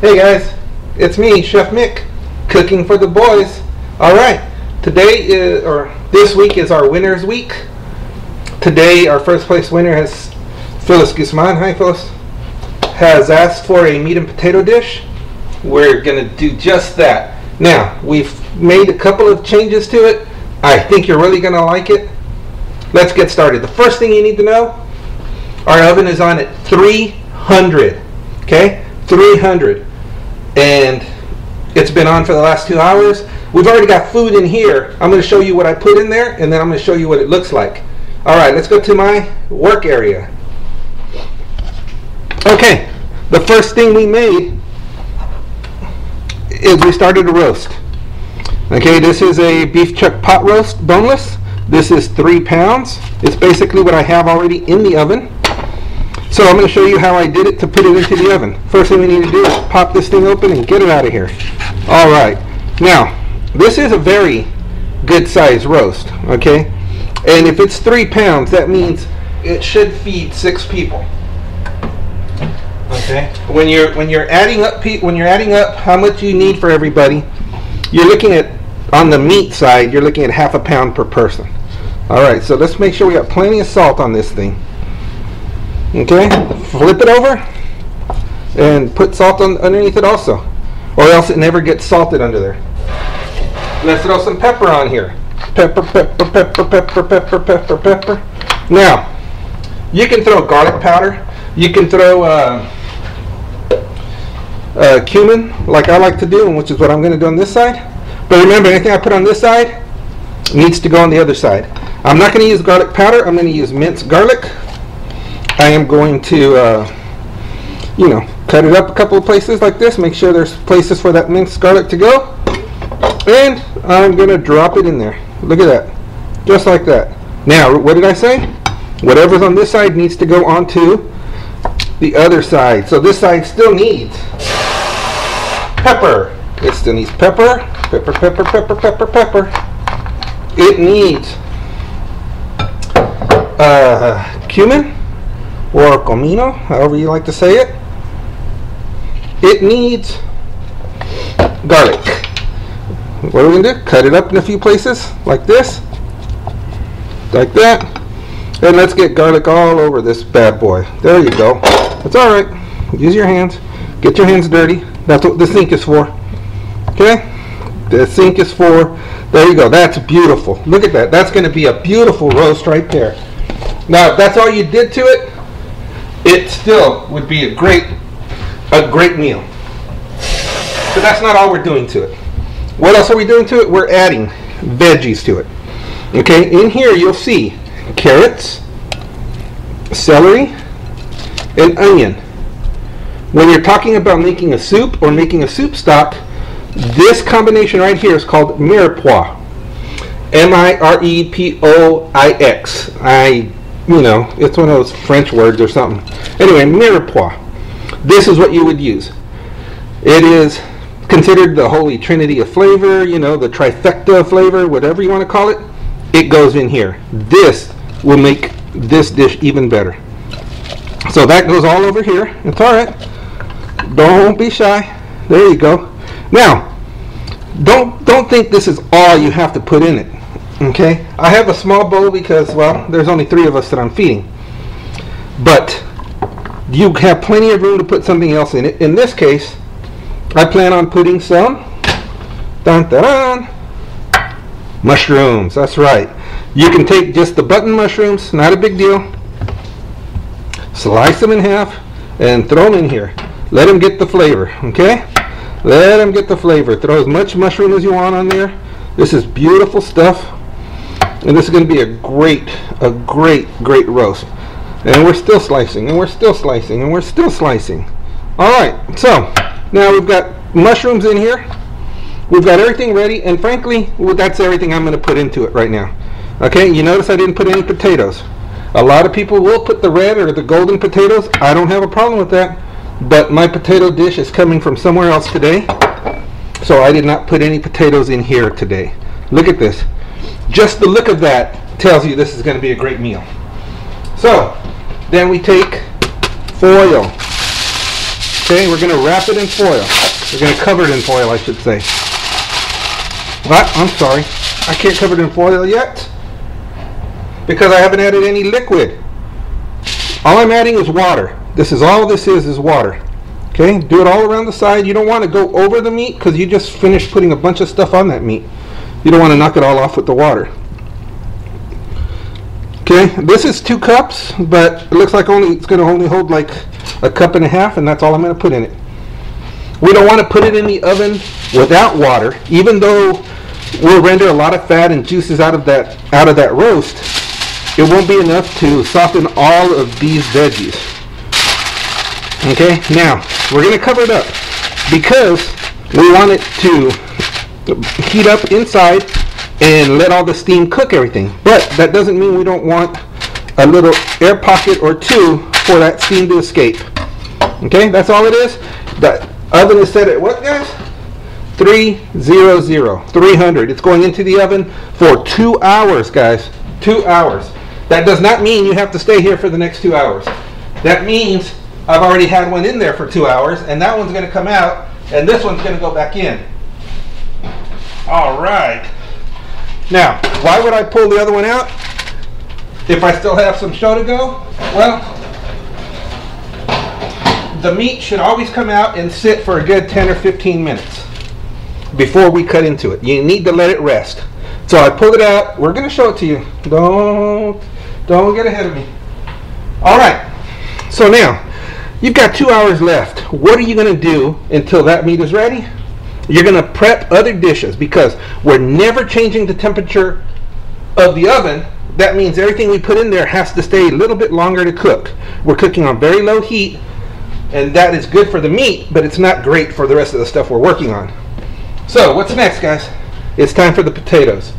Hey guys, it's me, Chef Mick, cooking for the boys. Alright, this week is our winner's week. Today our first place winner has Phyllis Guzman. Hi Phyllis. Has asked for a meat and potato dish. We're gonna do just that. Now, we've made a couple of changes to it. I think you're really gonna like it. Let's get started. The first thing you need to know, our oven is on at 300. Okay? 300. And it's been on for the last 2 hours. We've already got food in here. I'm going to show you what I put in there, and then I'm going to show you what it looks like. Alright, let's go to my work area. Okay, the first thing we made is we started a roast. Okay, this is a beef chuck pot roast, boneless. This is 3 pounds. It's basically what I have already in the oven. So I'm going to show you how I did it to put it into the oven. First thing we need to do is pop this thing open and get it out of here. Alright, now this is a very good size roast, okay? And if it's 3 pounds, that means it should feed 6 people. Okay? When you're adding up how much you need for everybody, you're looking at, on the meat side, you're looking at half a pound per person. Alright, so let's make sure we got plenty of salt on this thing. Okay, flip it over and put salt underneath it also, or else it never gets salted under there. Let's throw some pepper on here. Pepper, pepper, pepper, pepper, pepper, pepper, pepper. Now, you can throw garlic powder. You can throw cumin, like I like to do, which is what I'm going to do on this side. But remember, anything I put on this side needs to go on the other side. I'm not going to use garlic powder. I'm going to use minced garlic. I am going to, cut it up a couple of places like this. Make sure there's places for that minced garlic to go. And I'm going to drop it in there. Look at that. Just like that. Now, what did I say? Whatever's on this side needs to go onto the other side. So this side still needs pepper. It still needs pepper. Pepper, pepper, pepper, pepper, pepper. It needs cumin, or comino, however you like to say it. It needs garlic. What are we going to do? Cut it up in a few places, like this, like that, and let's get garlic all over this bad boy. There you go. It's alright. Use your hands. Get your hands dirty. That's what the sink is for. Okay? The sink is for, there you go. That's beautiful. Look at that. That's going to be a beautiful roast right there. Now, if that's all you did to it, it still would be a great meal. But that's not all we're doing to it. What else are we doing to it? We're adding veggies to it. Okay, in here you'll see carrots, celery, and onion. When you're talking about making a soup or making a soup stock, this combination right here is called mirepoix. M-I-R-E-P-O-I-X. It's one of those French words or something. Anyway, mirepoix. This is what you would use. It is considered the holy trinity of flavor, the trifecta of flavor, whatever you want to call it. It goes in here. This will make this dish even better. So that goes all over here. It's alright. Don't be shy. There you go. Now, don't think this is all you have to put in it. Okay, I have a small bowl because, well, there's only 3 of us that I'm feeding. But you have plenty of room to put something else in it. In this case, I plan on putting some mushrooms. That's right. You can take just the button mushrooms, not a big deal. Slice them in half and throw them in here. Let them get the flavor, okay? Let them get the flavor. Throw as much mushroom as you want on there. This is beautiful stuff. And this is going to be a great roast. And we're still slicing, and we're still slicing, and we're still slicing. Alright, so now we've got mushrooms in here. We've got everything ready, and frankly, that's everything I'm going to put into it right now. Okay, you notice I didn't put any potatoes. A lot of people will put the red or the golden potatoes. I don't have a problem with that. But my potato dish is coming from somewhere else today. So I did not put any potatoes in here today. Look at this. Just the look of that tells you this is going to be a great meal. So then we take foil. Okay, we're going to wrap it in foil. We're going to cover it in foil, I should say. What? I'm sorry. I can't cover it in foil yet because I haven't added any liquid. All I'm adding is water. This is all this is water. Okay, do it all around the side. You don't want to go over the meat because you just finished putting a bunch of stuff on that meat. You don't want to knock it all off with the water. Okay, this is 2 cups, but it looks like it's going to only hold like a cup and a half, and that's all I'm going to put in it. We don't want to put it in the oven without water, even though we'll render a lot of fat and juices out of that roast. It won't be enough to soften all of these veggies. Okay, now we're going to cover it up because we want it to heat up inside and let all the steam cook everything. But that doesn't mean we don't want a little air pocket or two for that steam to escape. Okay, that's all it is. The oven is set at what, guys? 300. It's going into the oven for 2 hours, guys. 2 hours. That does not mean you have to stay here for the next 2 hours. That means I've already had one in there for 2 hours, and that one's going to come out, and this one's going to go back in. All right. Now, why would I pull the other one out if I still have some show to go? Well, the meat should always come out and sit for a good 10 or 15 minutes before we cut into it. You need to let it rest. So I pulled it out. We're going to show it to you. Don't get ahead of me. All right. So now, you've got 2 hours left. What are you going to do until that meat is ready? You're going to prep other dishes because we're never changing the temperature of the oven. That means everything we put in there has to stay a little bit longer to cook. We're cooking on very low heat, and that is good for the meat, but it's not great for the rest of the stuff we're working on. So what's next, guys? It's time for the potatoes.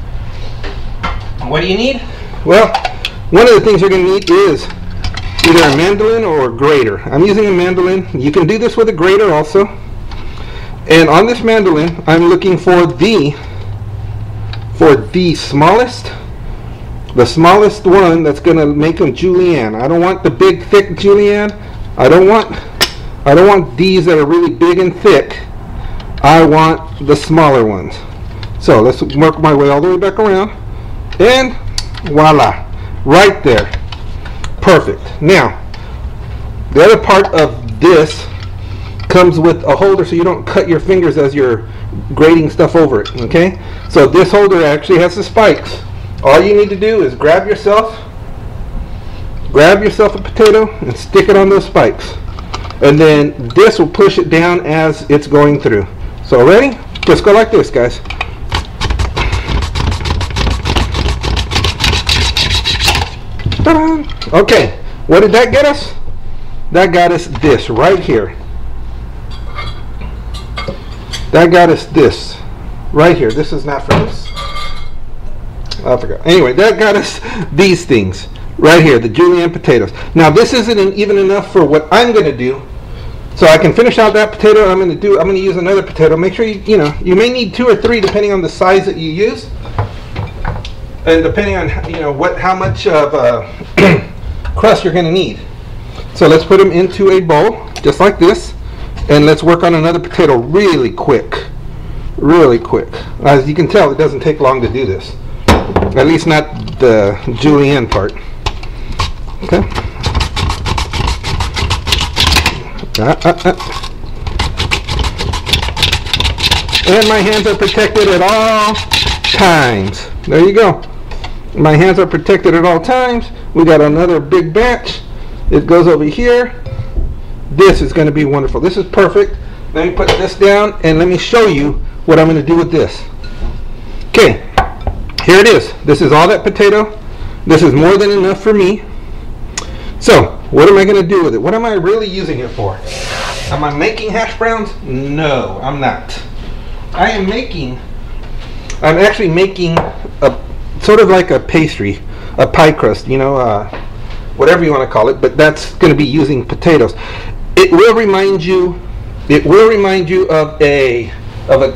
What do you need? Well, one of the things you're going to need is either a mandolin or a grater. I'm using a mandolin. You can do this with a grater also. And on this mandolin, I'm looking for the smallest one that's going to make them julienne. I don't want the big thick julienne. I don't want these that are really big and thick. I want the smaller ones. So let's work my way all the way back around, and voila, right there. Perfect. Now, the other part of this comes with a holder so you don't cut your fingers as you're grating stuff over it. Okay, so this holder actually has the spikes. All you need to do is grab yourself a potato and stick it on those spikes, and then this will push it down as it's going through. So ready? Just go like this, guys. Ta-da! Okay, what did that get us? That got us this right here. That got us this right here. This is not for this. I forgot. Anyway, that got us these things right here, the julienne potatoes. Now this isn't even enough for what I'm going to do. So I can finish out that potato. I'm going to use another potato. Make sure you may need 2 or 3 depending on the size that you use, and depending on how much of crust you're going to need. So let's put them into a bowl just like this. And let's work on another potato really quick. Really quick. As you can tell, it doesn't take long to do this. At least not the julienne part. Okay. And my hands are protected at all times. There you go. My hands are protected at all times. We got another big batch. It goes over here. This is going to be wonderful. This is perfect. Let me put this down and let me show you what I'm going to do with this. Okay, here it is. This is all that potato. This is more than enough for me. So, what am I going to do with it? What am I really using it for? Am I making hash browns? No, I'm not. I'm actually making a sort of like a pastry, a pie crust, whatever you want to call it, but that's going to be using potatoes. It will remind you of a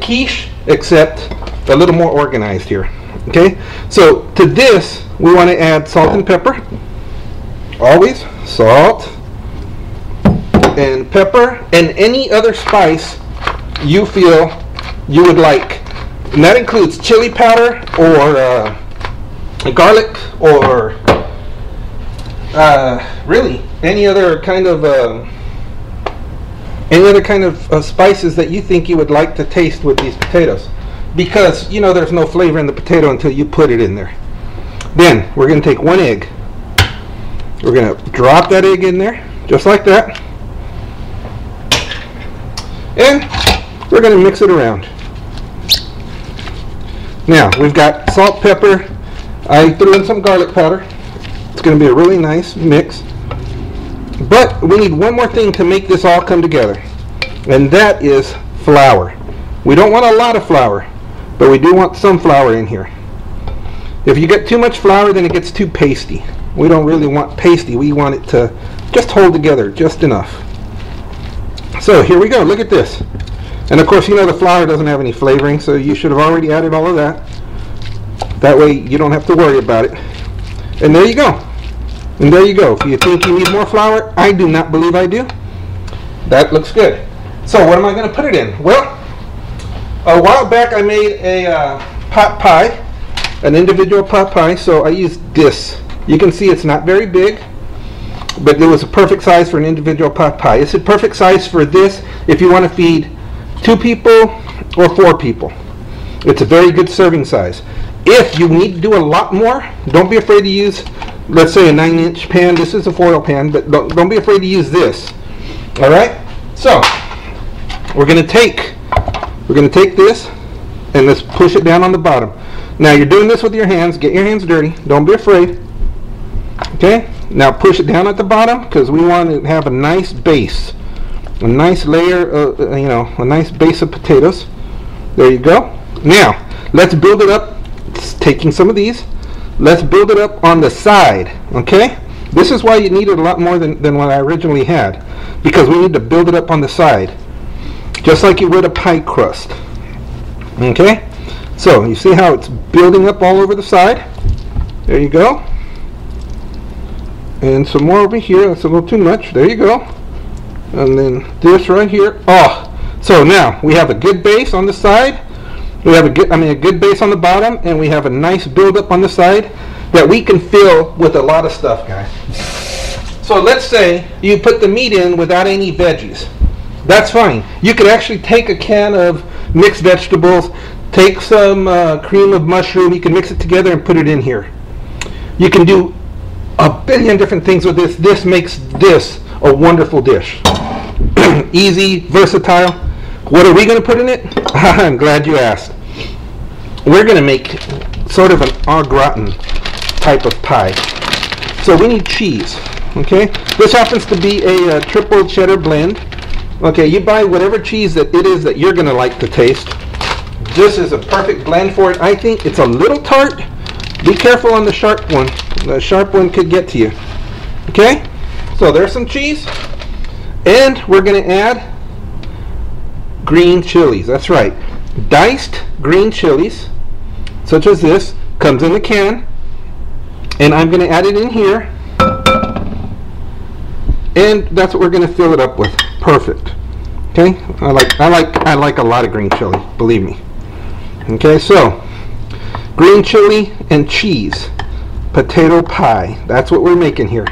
quiche, except a little more organized here. Okay, so to this we want to add salt and pepper. Always salt and pepper and any other spice you feel you would like. And that includes chili powder or garlic or really any other kind of spices that you think you would like to taste with these potatoes. Because you know there's no flavor in the potato until you put it in there. Then we're going to take one egg. We're going to drop that egg in there, just like that. And we're going to mix it around. Now, we've got salt, pepper. I threw in some garlic powder. It's going to be a really nice mix. But we need one more thing to make this all come together. And that is flour. We don't want a lot of flour, but we do want some flour in here. If you get too much flour, then it gets too pasty. We don't really want pasty. We want it to just hold together just enough. So here we go. Look at this. And of course, you know the flour doesn't have any flavoring, so you should have already added all of that. That way you don't have to worry about it. And there you go. And there you go. If you think you need more flour, I do not believe I do. That looks good. So what am I going to put it in? Well, a while back I made a pot pie, an individual pot pie, so I used this. You can see it's not very big, but it was a perfect size for an individual pot pie. It's a perfect size for this if you want to feed 2 people or 4 people. It's a very good serving size. If you need to do a lot more, don't be afraid to use, let's say, a 9-inch pan. This is a foil pan, but don't be afraid to use this. All right? So we're going to take this and let's push it down on the bottom. Now you're doing this with your hands. Get your hands dirty. Don't be afraid. Okay? Now push it down at the bottom because we want to have a nice base. A nice layer of, a nice base of potatoes. There you go. Now, let's build it up. Taking some of these. Let's build it up on the side. Okay? This is why you needed a lot more than what I originally had. Because we need to build it up on the side. Just like you would a pie crust. Okay? So, you see how it's building up all over the side? There you go. And some more over here. That's a little too much. There you go. And then this right here. Oh, so now we have a good base on the side. We have a good base on the bottom, and we have a nice build-up on the side that we can fill with a lot of stuff, guys. So let's say you put the meat in without any veggies. That's fine. You could actually take a can of mixed vegetables, take some cream of mushroom. You can mix it together and put it in here. You can do a billion different things with this. This makes this a wonderful dish. Easy, versatile. What are we going to put in it? I'm glad you asked. We're going to make sort of an au gratin type of pie. So we need cheese. Okay, this happens to be a triple cheddar blend. Okay, you buy whatever cheese that it is that you're going to like to taste. This is a perfect blend for it. I think it's a little tart. Be careful on the sharp one. The sharp one could get to you. Okay, so there's some cheese. And we're going to add green chilies. That's right. Diced green chilies, such as this, comes in a can. And I'm going to add it in here. And that's what we're going to fill it up with. Perfect. Okay? I like a lot of green chili, believe me. Okay, so green chili and cheese potato pie. That's what we're making here.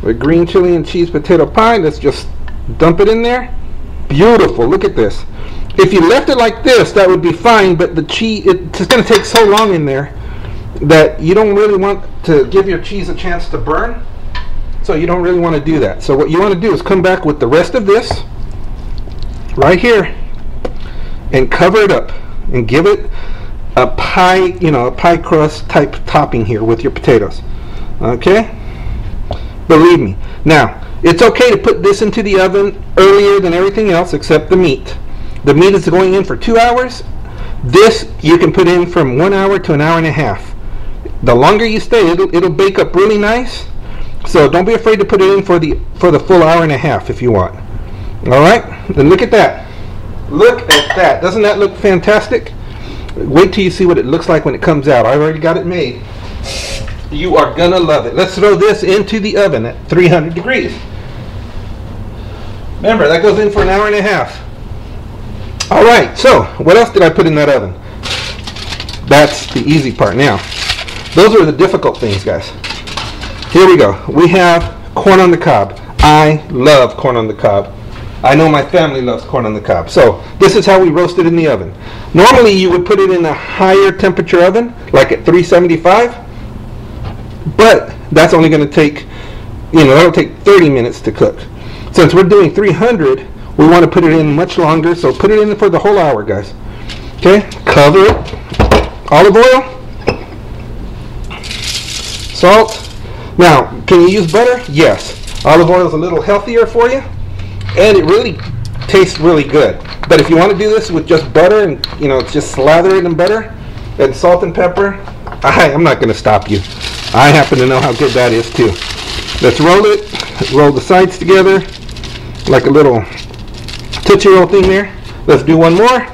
With green chili and cheese potato pie, let's just dump it in there. Beautiful. Look at this. If you left it like this, that would be fine, but the cheese, it's going to take so long in there that you don't really want to give your cheese a chance to burn. So you don't really want to do that. So what you want to do is come back with the rest of this right here and cover it up and give it a pie, a pie crust type topping here with your potatoes. Okay? Believe me. Now, it's okay to put this into the oven earlier than everything else except the meat. The meat is going in for 2 hours. This you can put in from 1 hour to an hour and a half. The longer you stay, it'll bake up really nice. So don't be afraid to put it in for the full hour and a half if you want. All right? Then look at that. Look at that. Doesn't that look fantastic? Wait till you see what it looks like when it comes out. I already got it made. You are gonna love it. Let's throw this into the oven at 300 degrees. Remember, that goes in for an hour and a half. All right, so what else did I put in that oven? That's the easy part now. Those are the difficult things, guys. Here we go. We have corn on the cob. I love corn on the cob. I know my family loves corn on the cob. So this is how we roast it in the oven. Normally you would put it in a higher temperature oven, like at 375, but that's only going to take, that'll take 30 minutes to cook. Since we're doing 300, we want to put it in much longer, so put it in for the whole hour, guys. Okay, cover it. Olive oil, salt. Now, can you use butter? Yes. Olive oil is a little healthier for you, and it really tastes really good. But if you want to do this with just butter and just slather it in butter and salt and pepper, I'm not going to stop you. I happen to know how good that is too. Let's roll it. Roll the sides together like a little Tootsie Roll thing there. Let's do one more.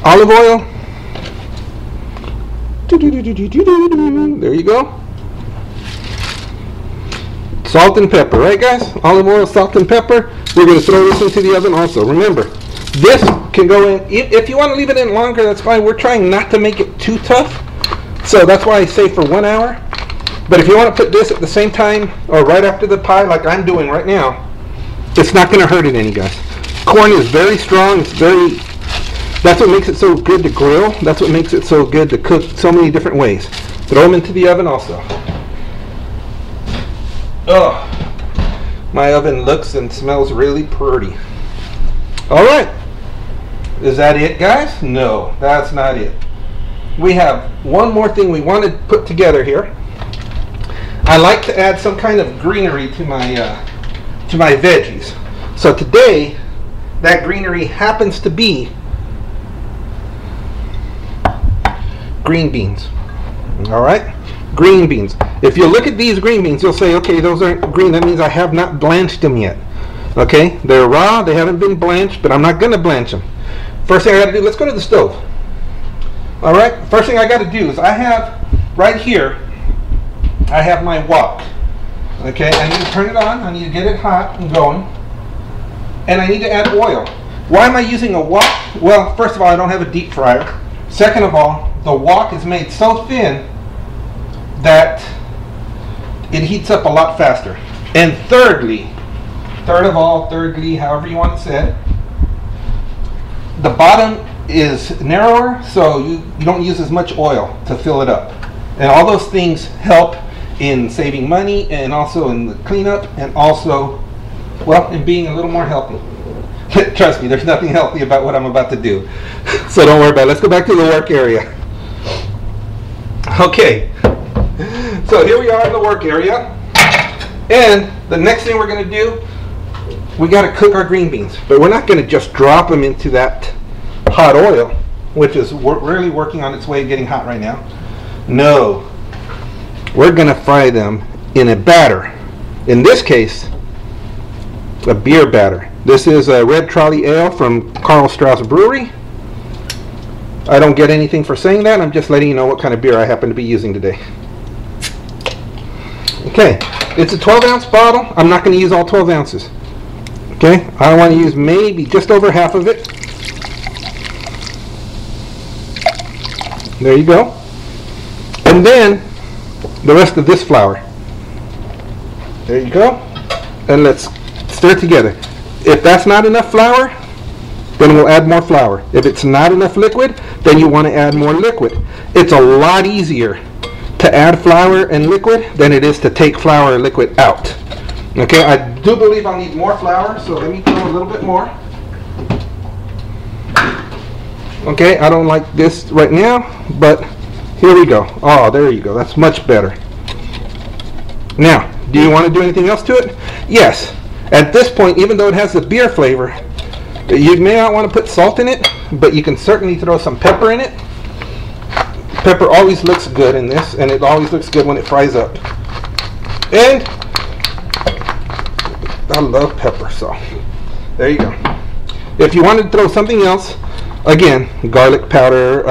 Olive oil. There you go. Salt and pepper, right guys? Olive oil, salt and pepper. We're going to throw this into the oven also. Remember, this can go in, if you want to leave it in longer, that's fine. We're trying not to make it too tough. So that's why I say for 1 hour. But if you want to put this at the same time or right after the pie like I'm doing right now, it's not going to hurt it any, guys. Corn is very strong. That's what makes it so good to grill. That's what makes it so good to cook so many different ways. Throw them into the oven also. Oh, my oven looks and smells really pretty. All right. Is that it, guys? No, that's not it. We have one more thing we want to put together here. I like to add some kind of greenery to my veggies. So today, that greenery happens to be green beans. All right, green beans. If you look at these green beans, you'll say, okay, those aren't green. That means I have not blanched them yet. Okay, they're raw. They haven't been blanched, but I'm not going to blanch them. First thing I got to do, let's go to the stove. All right, first thing I got to do is I have right here, I have my wok. Okay, I need to turn it on. I need to get it hot and going. And I need to add oil. Why am I using a wok? Well, first of all, I don't have a deep fryer. Second of all, the wok is made so thin that it heats up a lot faster. And thirdly, however you want it said, the bottom is narrower, so you don't use as much oil to fill it up. And all those things help in saving money and also in the cleanup and also, well, in being a little more healthy. Trust me, there's nothing healthy about what I'm about to do. So don't worry about it. Let's go back to the work area. Okay, so here we are in the work area. And the next thing we're going to do, we got to cook our green beans. But we're not going to just drop them into that hot oil, which is really working on its way getting hot right now. No, we're going to fry them in a batter. In this case, a beer batter. This is a Red Trolley Ale from Karl Strauss Brewery. I don't get anything for saying that. I'm just letting you know what kind of beer I happen to be using today. Okay, it's a 12-ounce bottle. I'm not going to use all 12 ounces. Okay, I want to use maybe just over half of it. There you go. And then the rest of this flour. There you go. And let's stir it together. If that's not enough flour, then we'll add more flour. If it's not enough liquid, then you want to add more liquid. It's a lot easier to add flour and liquid than it is to take flour and liquid out. Okay, I do believe I'll need more flour, so let me throw a little bit more. Okay, I don't like this right now, but here we go. Oh, there you go. That's much better. Now, do you want to do anything else to it? Yes. At this point, even though it has the beer flavor, you may not want to put salt in it, but you can certainly throw some pepper in it. Pepper always looks good in this, and it always looks good when it fries up. And I love pepper, so there you go. If you want to throw something else, again, garlic powder,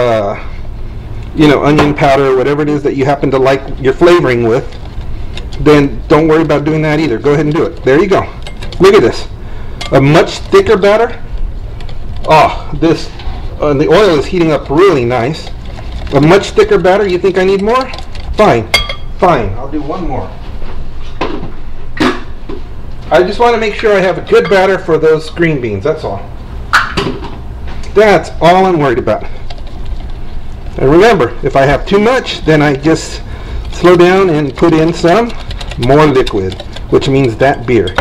onion powder, whatever it is that you happen to like your flavoring with, then don't worry about doing that either. Go ahead and do it. There you go. Look at this. A much thicker batter. Oh, this the oil is heating up really nice. A much thicker batter. You think I need more? Fine. Fine. I'll do one more. I just want to make sure I have a good batter for those green beans. That's all. That's all I'm worried about. And remember, if I have too much, then I just slow down and put in some more liquid, which means that beer.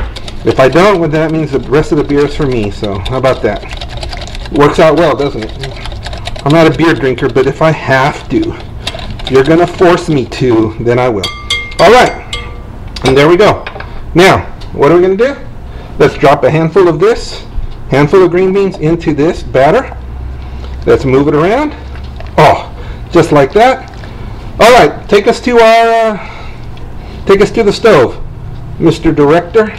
If I don't, well, that means the rest of the beer is for me. So how about that? Works out well, doesn't it? I'm not a beer drinker, but if I have to, if you're gonna force me to, then I will. All right, and there we go. Now, what are we gonna do? Let's drop a handful of this, handful of green beans into this batter. Let's move it around. Oh, just like that. All right, take us to the stove, Mr. Director.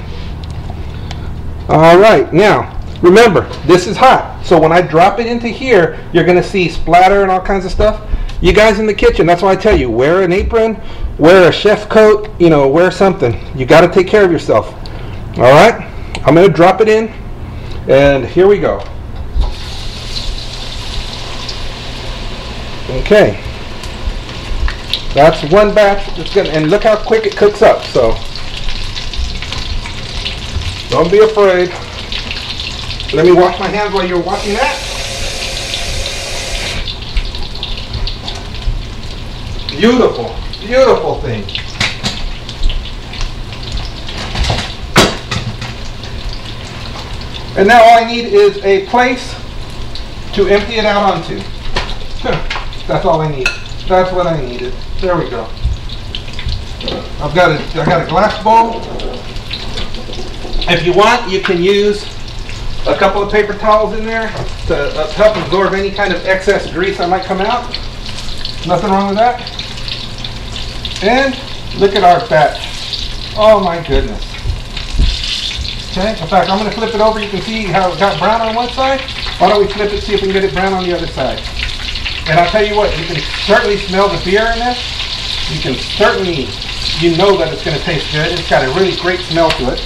All right, now remember, this is hot, so when I drop it into here, you're gonna see splatter and all kinds of stuff. You guys in the kitchen, that's why I tell you, wear an apron, wear a chef coat, you know, wear something. You got to take care of yourself. All right, I'm gonna drop it in, and here we go. Okay, that's one batch. It's gonna, and look how quick it cooks up. So don't be afraid. Let me wash my hands while you're watching that. Beautiful, beautiful thing. And now all I need is a place to empty it out onto. That's all I need. That's what I needed. There we go. I got a glass bowl. If you want, you can use a couple of paper towels in there to help absorb any kind of excess grease that might come out. Nothing wrong with that. And look at our batch. Oh my goodness. Okay, in fact, I'm going to flip it over. You can see how it got brown on one side. Why don't we flip it, see if we can get it brown on the other side. And I'll tell you what, you can certainly smell the beer in this. You can certainly, you know that it's going to taste good. It's got a really great smell to it.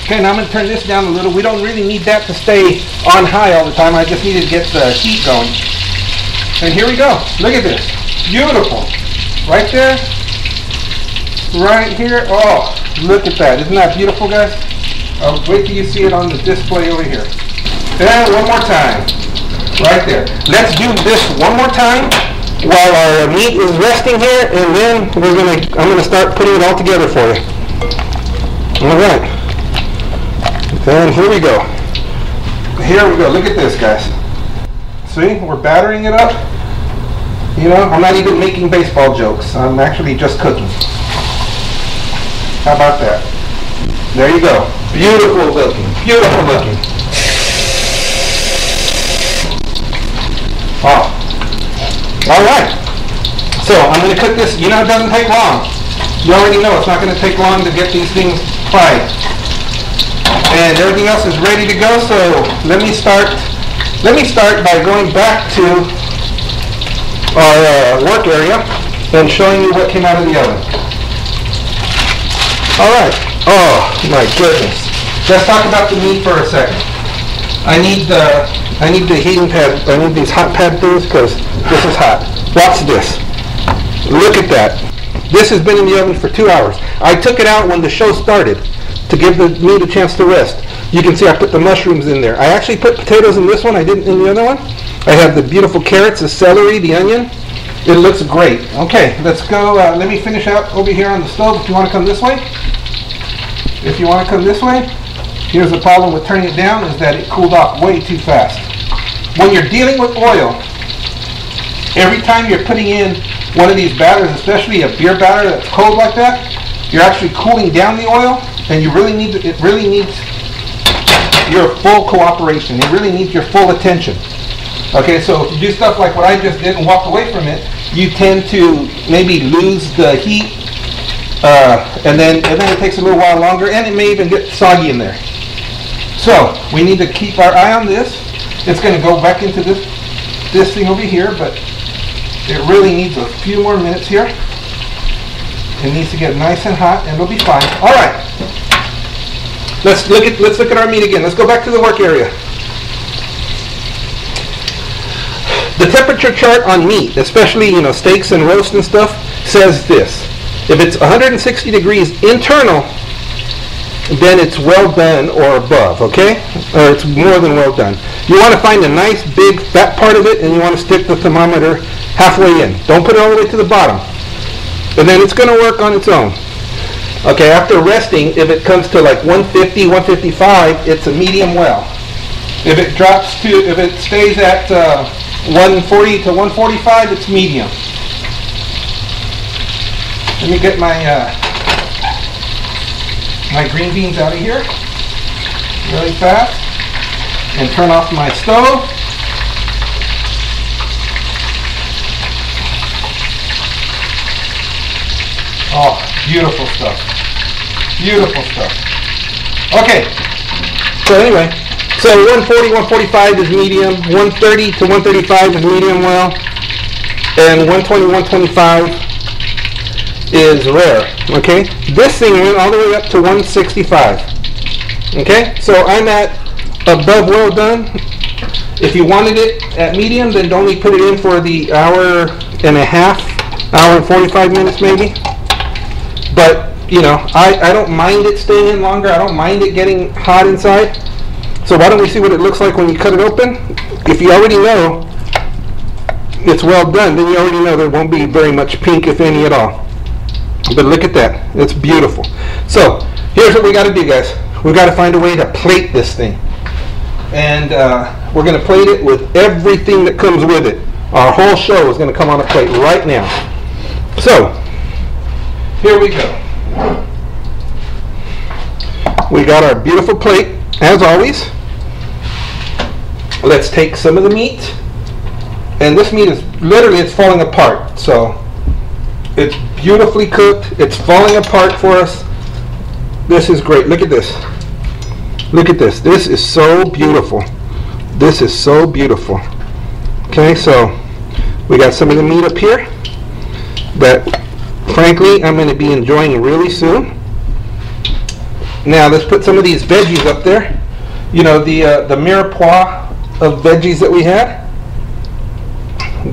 Okay, now I'm going to turn this down a little. We don't really need that to stay on high all the time. I just need to get the heat going. And here we go. Look at this. Beautiful. Right there. Right here. Oh, look at that. Isn't that beautiful, guys? Wait till you see it on the display over here. And one more time. Right there. Let's do this one more time while our meat is resting here, and then I'm gonna start putting it all together for you. All right. And here we go. Here we go. Look at this, guys. See, we're battering it up. You know, I'm not even making baseball jokes. I'm actually just cooking. How about that? There you go. Beautiful looking. Beautiful looking. Oh. All right. So I'm going to cook this. You know, it doesn't take long. You already know it's not going to take long to get these things fried. And everything else is ready to go. So let me start by going back to our work area and showing you what came out of the oven. All right. Oh my goodness. Let's talk about the meat for a second. I need the heating pad. I need these hot pad things because this is hot. Watch this. Look at that. This has been in the oven for 2 hours. I took it out when the show started to give the meat a chance to rest. You can see I put the mushrooms in there. I actually put potatoes in this one. I didn't in the other one. I have the beautiful carrots, the celery, the onion. It looks great. Okay, let's go. Let me finish out over here on the stove. If you want to come this way. If you want to come this way. Here's the problem with turning it down is that it cooled off way too fast. When you're dealing with oil, every time you're putting in one of these batters, especially a beer batter that's cold like that, you're actually cooling down the oil, and it really needs your full cooperation. It really needs your full attention. Okay, so if you do stuff like what I just did and walk away from it, you tend to maybe lose the heat, and then it takes a little while longer, and it may even get soggy in there. So we need to keep our eye on this. It's going to go back into this thing over here, but it really needs a few more minutes here. It needs to get nice and hot, and it'll be fine. All right. Let's look at our meat again. Let's go back to the work area. The temperature chart on meat, especially steaks and roast and stuff, says this: if it's 160 degrees internal, then it's well done or above, okay? Or it's more than well done. You want to find a nice big fat part of it, and you want to stick the thermometer halfway in. Don't put it all the way to the bottom. And then it's going to work on its own. Okay, after resting, if it comes to like 150, 155, it's a medium well. If it stays at 140 to 145, it's medium. Let me get my my green beans out of here really fast and turn off my stove. Oh, beautiful stuff. Beautiful stuff. Okay. So anyway, so 140, 145 is medium, 130 to 135 is medium well, and 120, 125 is rare. Okay? This thing went all the way up to 165. Okay? So I'm at above well done. If you wanted it at medium, then only put it in for the hour and a half, hour and 45 minutes maybe. But, I don't mind it staying in longer. I don't mind it getting hot inside. So why don't we see what it looks like when you cut it open? If you already know it's well done, then you already know there won't be very much pink, if any at all. But look at that. It's beautiful. So here's what we got to do, guys. We've got to find a way to plate this thing. And we're going to plate it with everything that comes with it. Our whole show is going to come on a plate right now. So here we go. We got our beautiful plate, as always. Let's take some of the meat. And this meat is literally, it's falling apart. So it's beautifully cooked. It's falling apart for us. This is great. Look at this. Look at this. This is so beautiful. This is so beautiful. Okay, so we got some of the meat up here that, frankly, I'm going to be enjoying really soon. Now let's put some of these veggies up there. The mirepoix of veggies that we had.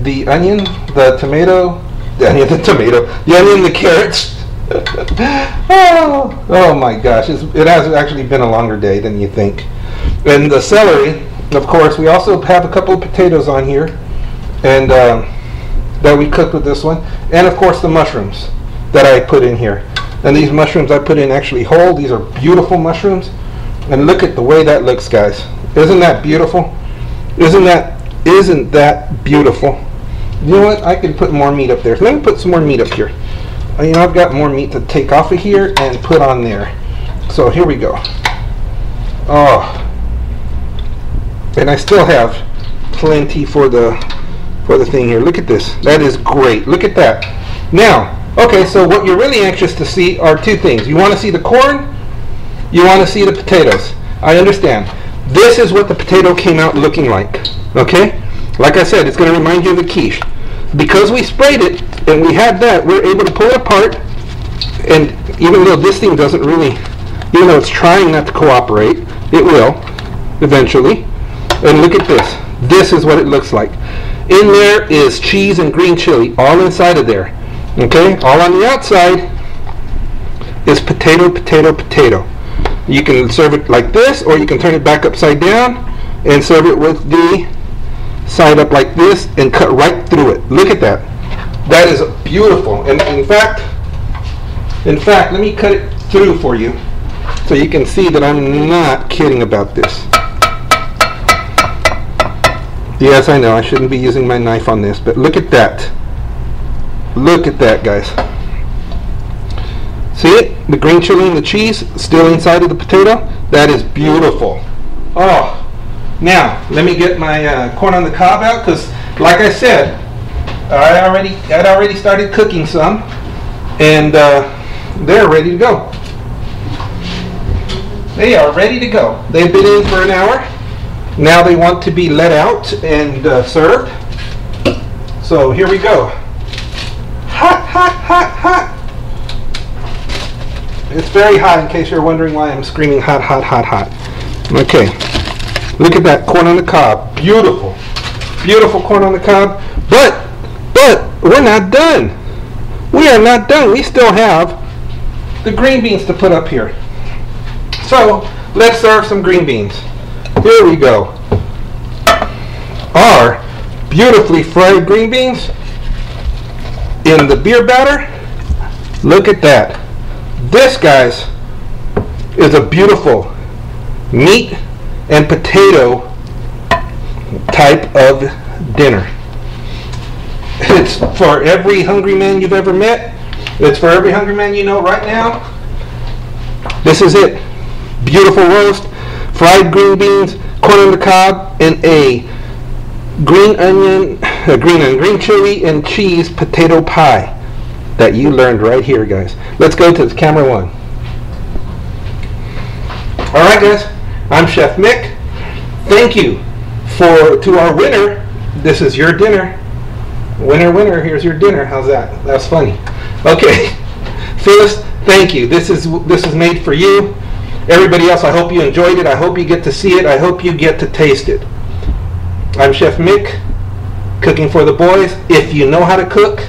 The onion, the tomato, the onion, the carrots. Oh my gosh, it has actually been a longer day than you think. And the celery, of course. We also have a couple of potatoes on here, and that we cooked with this one. And of course the mushrooms that I put in here. And these mushrooms I put in actually whole. These are beautiful mushrooms. And look at the way that looks, guys. Isn't that beautiful? Isn't that beautiful? You know what? I can put more meat up there. Let me put some more meat up here. I've got more meat to take off of here and put on there. So here we go. Oh. And I still have plenty for the thing here. Look at this. That is great. Look at that. Now, okay, so what you're really anxious to see are two things. You want to see the corn, you want to see the potatoes. I understand. This is what the potato came out looking like. Okay? Like I said, it's going to remind you of the quiche. Because we sprayed it and we had that, we're able to pull it apart. And even though this thing doesn't really, even though it's trying not to cooperate, it will eventually. And look at this. This is what it looks like. In there is cheese and green chili all inside of there. Okay? All on the outside is potato, potato, potato. You can serve it like this, or you can turn it back upside down and serve it with the side up like this and cut right through it. Look at that. That is beautiful. And in fact, let me cut it through for you so you can see that I'm not kidding about this. Yes, I know I shouldn't be using my knife on this, but look at that. Look at that, guys. See it? The green chili and the cheese still inside of the potato. That is beautiful. Oh. Now, let me get my corn on the cob out, because like I said, I'd already started cooking some, and they're ready to go. They are ready to go. They've been in for an hour. Now they want to be let out and served. So here we go. Hot, hot, hot, hot. It's very hot, in case you're wondering why I'm screaming hot, hot, hot, hot. Okay, look at that corn on the cob. Beautiful, beautiful corn on the cob. But we're not done. We are not done. We still have the green beans to put up here. So let's serve some green beans. Here we go. Our beautifully fried green beans in the beer batter. Look at that. This, guys, is a beautiful meat and potato type of dinner. It's for every hungry man you've ever met. It's for every hungry man you know right now. This is it. Beautiful roast, fried green beans, corn on the cob, and a green onion, green chili and cheese potato pie that you learned right here, guys. Let's go to camera one. All right, guys, I'm Chef Mick. Thank you to our winner. This is your dinner. Winner, winner, here's your dinner. How's that? That's funny. Okay, Phyllis, thank you. This is made for you. Everybody else, I hope you enjoyed it. I hope you get to see it. I hope you get to taste it. I'm Chef Mick, cooking for the boys. If you know how to cook,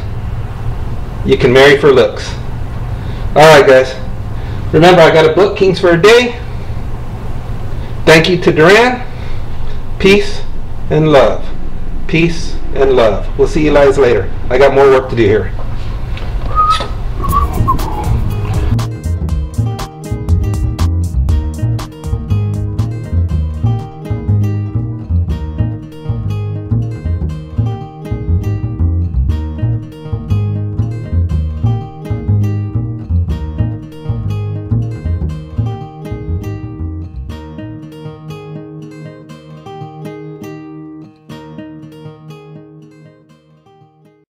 you can marry for looks. All right, guys. Remember, I got a book, Kings for a Day. Thank you to Duran. Peace and love. Peace and love. We'll see you guys later. I got more work to do here.